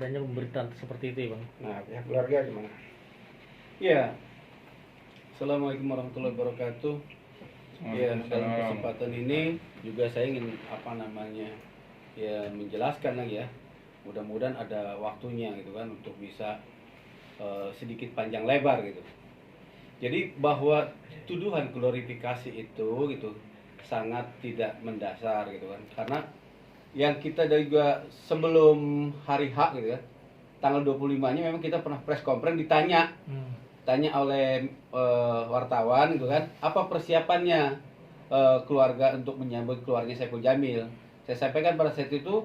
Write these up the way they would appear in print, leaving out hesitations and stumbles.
adanya pemberitaan seperti itu ya Bang? Nah, pihak keluarga gimana? Ya, Assalamualaikum warahmatullahi wabarakatuh. Ya, dalam kesempatan ini juga saya ingin ya menjelaskan lagi ya. Mudah-mudahan ada waktunya gitu kan untuk bisa sedikit panjang lebar gitu. Jadi bahwa tuduhan glorifikasi itu gitu sangat tidak mendasar gitu kan. Karena yang kita juga sebelum hari H gitu kan, tanggal 25-nya memang kita pernah press conference tanya oleh wartawan gitu kan, apa persiapannya keluarga untuk menyambut keluarnya Saipul Jamil. Saya sampaikan pada saat itu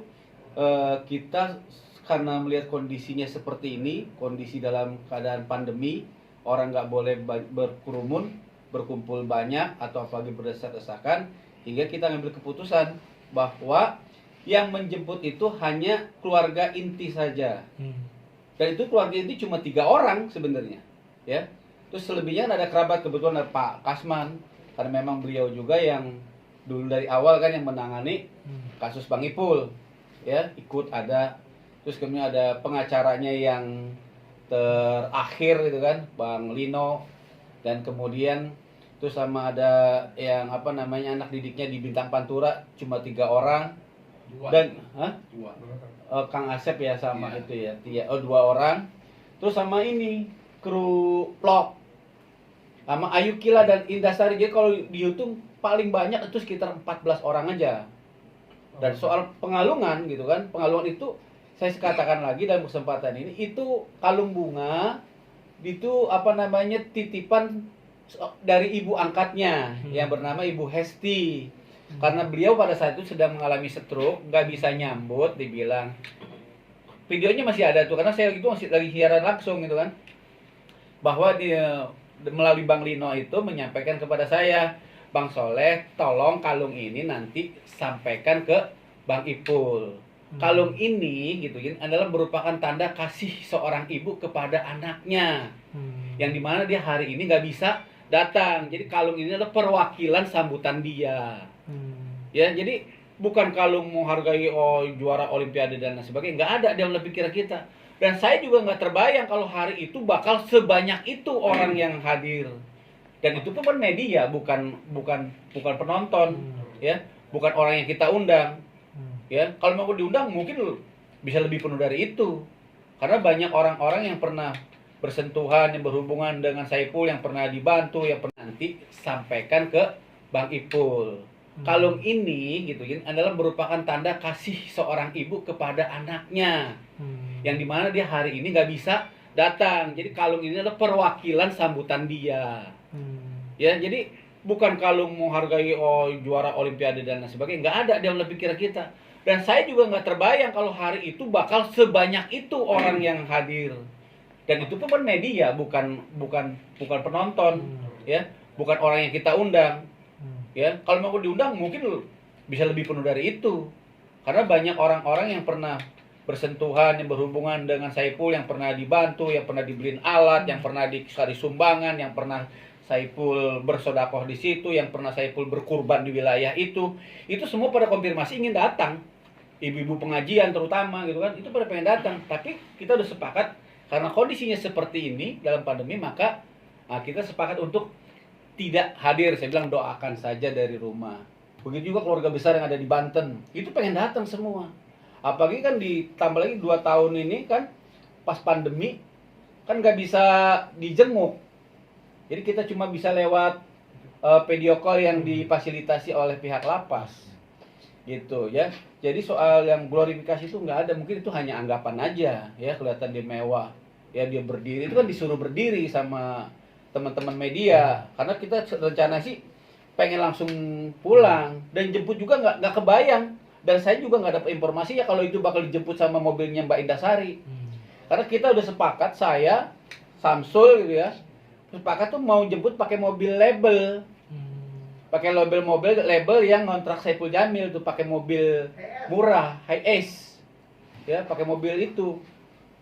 kita karena melihat kondisinya seperti ini, kondisi dalam keadaan pandemi, orang nggak boleh berkerumun, berkumpul banyak atau apalagi berdesak-desakan, hingga kita ngambil keputusan bahwa yang menjemput itu hanya keluarga inti saja. Dan itu keluarga inti cuma 3 orang sebenarnya, ya. Terus selebihnya ada kerabat, kebetulan ada Pak Kasman, karena memang beliau juga yang dulu dari awal kan yang menangani kasus Bang Ipul, ya, ikut ada. Terus kemudian ada pengacaranya yang terakhir gitu kan, Bang Lino, dan kemudian terus sama ada yang anak didiknya di Bintang Pantura cuma 3 orang. Dan Kang Asep ya sama itu ya, 2 orang. Terus sama ini kru vlog sama Ayu Kila dan Indah Sari. Jadi kalau di YouTube paling banyak itu sekitar 14 orang aja. Dan soal pengalungan gitu kan, pengalungan itu saya katakan lagi dalam kesempatan ini, itu kalung bunga itu titipan dari ibu angkatnya yang bernama Ibu Hesti. Karena beliau pada saat itu sedang mengalami stroke, nggak bisa nyambut, dibilang. Videonya masih ada tuh, karena saya itu masih lagi siaran langsung gitu kan. Bahwa dia melalui Bang Lino itu menyampaikan kepada saya, Bang Soleh, tolong kalung ini nanti sampaikan ke Bang Ipul. Kalung ini gitu adalah merupakan tanda kasih seorang ibu kepada anaknya. Yang dimana dia hari ini nggak bisa datang. Jadi kalung ini adalah perwakilan sambutan dia. Ya, jadi bukan kalung menghargai juara olimpiade dan lain sebagainya, nggak ada dalam pikiran kita. Dan saya juga nggak terbayang kalau hari itu bakal sebanyak itu orang yang hadir. Dan itu pun media, bukan penonton, ya, bukan orang yang kita undang. Ya, kalau mau diundang mungkin bisa lebih penuh dari itu. Karena banyak orang-orang yang pernah bersentuhan, yang berhubungan dengan Saipul, yang pernah dibantu, yang pernah nanti sampaikan ke Bang Ipul. Kalung ini gitu adalah merupakan tanda kasih seorang ibu kepada anaknya. Yang dimana dia hari ini nggak bisa datang. Jadi kalung ini adalah perwakilan sambutan dia. Ya, jadi bukan kalung menghargai juara olimpiade dan lain sebagainya, nggak ada dalam pikiran kita. Dan saya juga nggak terbayang kalau hari itu bakal sebanyak itu orang yang hadir. Dan itu pun media, bukan penonton, ya, bukan orang yang kita undang. Ya, kalau mau diundang mungkin bisa lebih penuh dari itu. Karena banyak orang-orang yang pernah bersentuhan, yang berhubungan dengan Saipul, yang pernah dibantu, yang pernah dibeliin alat, yang pernah dikasih sumbangan, yang pernah Saipul bersodakoh di situ, yang pernah Saipul berkurban di wilayah itu semua pada konfirmasi ingin datang. Ibu-ibu pengajian terutama gitu kan, itu pada pengen datang. Tapi kita udah sepakat karena kondisinya seperti ini dalam pandemi, maka kita sepakat untuk tidak hadir. Saya bilang doakan saja dari rumah. Begitu juga keluarga besar yang ada di Banten, itu pengen datang semua. Apalagi kan ditambah lagi 2 tahun ini kan pas pandemi kan nggak bisa dijenguk. Jadi kita cuma bisa lewat video call yang difasilitasi oleh pihak lapas. Gitu ya. Jadi soal yang glorifikasi itu nggak ada, mungkin itu hanya anggapan aja ya, kelihatan dia mewah. Ya dia berdiri, itu kan disuruh berdiri sama teman-teman media, karena kita rencana sih pengen langsung pulang dan jemput juga nggak kebayang. Dan saya juga nggak dapat informasi ya kalau itu bakal dijemput sama mobilnya Mbak Indah Sari. Karena kita udah sepakat, saya Samsul gitu ya, sepakat tuh mau jemput pakai mobil label, pakai label yang ngontrak Saipul Jamil tuh, pakai mobil murah high ace, ya, pakai mobil itu.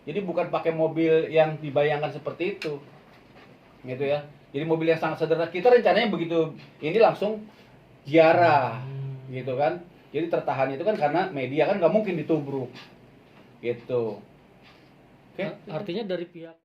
Jadi bukan pakai mobil yang dibayangkan seperti itu. Gitu ya. Jadi mobil yang sangat sederhana. Kita rencananya begitu ini langsung ziarah gitu kan. Jadi tertahan itu kan karena media kan nggak mungkin ditubruk gitu. Oke. Artinya dari pihak